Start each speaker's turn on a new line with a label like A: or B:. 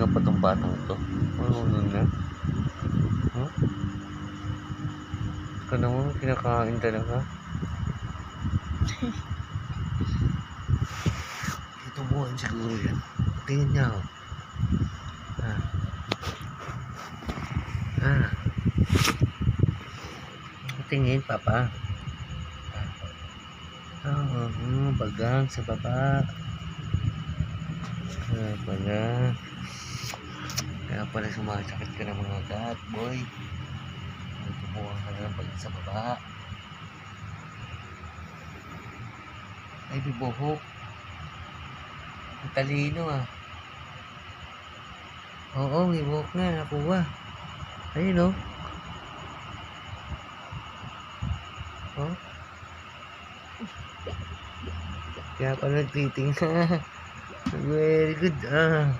A: na pa tong batang to. Marunong na. Huh? Ika naman, kinakain talaga. Ito buwan siguro yan. Tingin niya ako. Tingin, papa. Bagang sa baba. Kaya pala sumasakit ka ng mga gat, boy. Tumuha ka na ng bagang sa baba. Ay, bibuhok. Ang talino ah. Oo, bibuhok na. Nakuha. Ayun oh. Oh. Kaya pala nagtitingin. Very good ah.